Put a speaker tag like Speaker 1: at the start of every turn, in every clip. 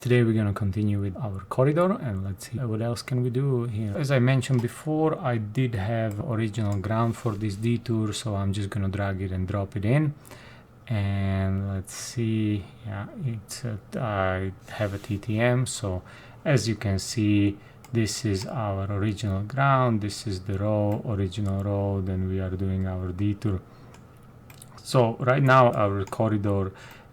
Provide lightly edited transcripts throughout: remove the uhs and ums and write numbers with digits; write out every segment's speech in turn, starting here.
Speaker 1: Today we're going to continue with our corridor, and let's see what else can we do here. As I mentioned before, I did have original ground for this detour, so I'm just going to drag it and drop it in. And let's see, yeah, I have a TTM, so as you can see, this is our original ground, this is the original road, and we are doing our detour. So right now our corridor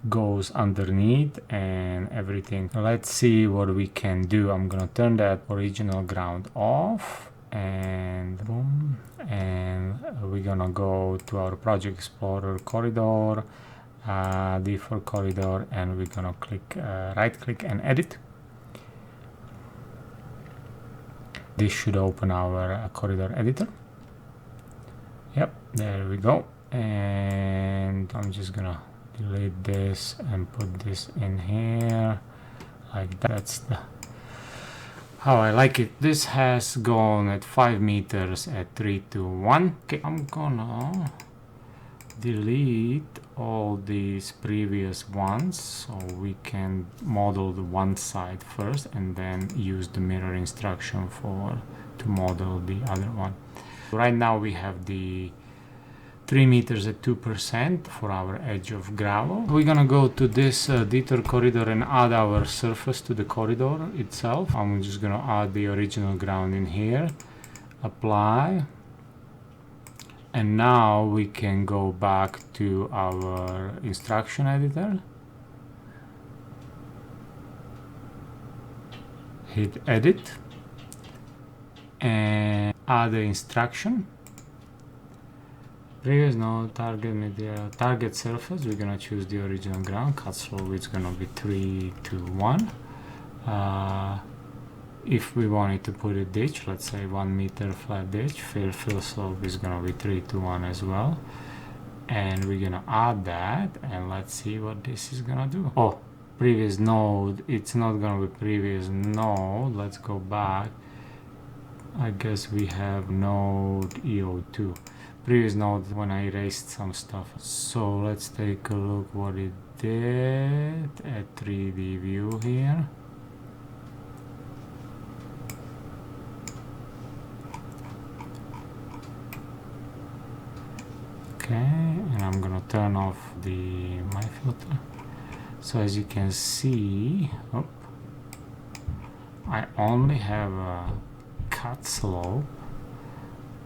Speaker 1: goes underneath and everything. Let's see what we can do. I'm gonna turn that original ground off, and boom, and we're gonna go to our Project Explorer corridor, default corridor, and we're gonna click right click and edit. This should open our corridor editor. Yep, there we go. And I'm just gonna delete this and put this in here like that. That's how I like it. This has gone at 5 meters at 3 to 1. Okay, I'm gonna delete all these previous ones so we can model the one side first and then use the mirror instruction to model the other one. Right now we have the 3 meters at 2% for our edge of gravel. We're gonna go to this detour corridor and add our surface to the corridor itself. I'm just gonna add the original ground in here, apply, and now we can go back to our instruction editor, hit edit, and add the instruction. Previous node, target media, target surface, we're gonna choose the original ground, cut slope is gonna be 3 to 1. If we wanted to put a ditch, let's say 1 meter flat ditch, fill slope is gonna be 3 to 1 as well. And we're gonna add that, and let's see what this is gonna do. Oh, previous node, it's not gonna be previous node. Let's go back. I guess we have node EO2. Previous node when I erased some stuff. So let's take a look what it did at 3D view here. Okay, and I'm gonna turn off my filter. So as you can see, I only have a cut slope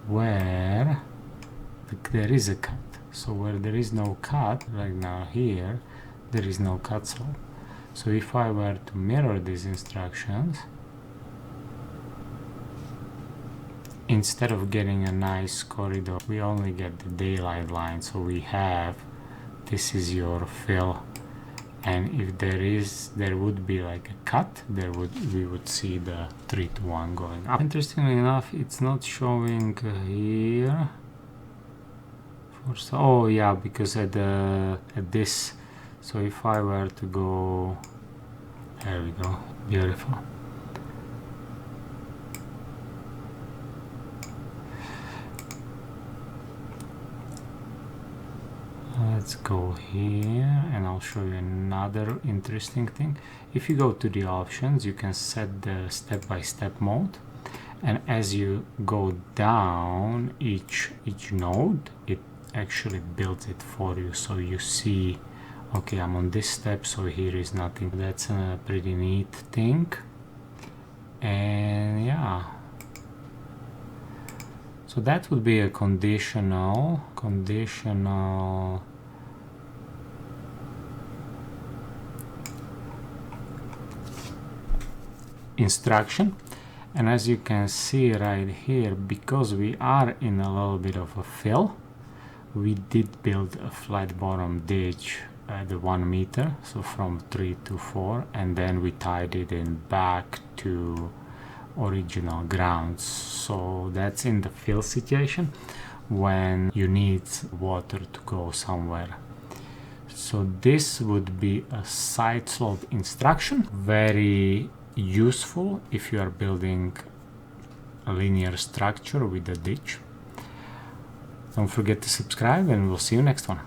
Speaker 1: where there is a cut. So where there is no cut, right now here, there is no cut slope. So if I were to mirror these instructions, instead of getting a nice corridor, we only get the daylight line. So we have, this is your fill, and if there would be like a cut, we would see the 3 to 1 going up. Interestingly enough, it's not showing here. Oh yeah, because at this, so if I were to go, there we go, beautiful. Let's go here and I'll show you another interesting thing. If you go to the options, you can set the step-by-step mode, and as you go down each node, it actually builds it for you. So you see, okay, I'm on this step, so here is nothing. That's a pretty neat thing. And yeah, so that would be a conditional instruction. And as you can see right here, because we are in a little bit of a fill, we did build a flat bottom ditch at the 1 meter, so from 3 to 4, and then we tied it in back to original grounds. So that's in the fill situation when you need water to go somewhere. So this would be a side slope instruction, very useful if you are building a linear structure with a ditch. Don't forget to subscribe, and we'll see you next one.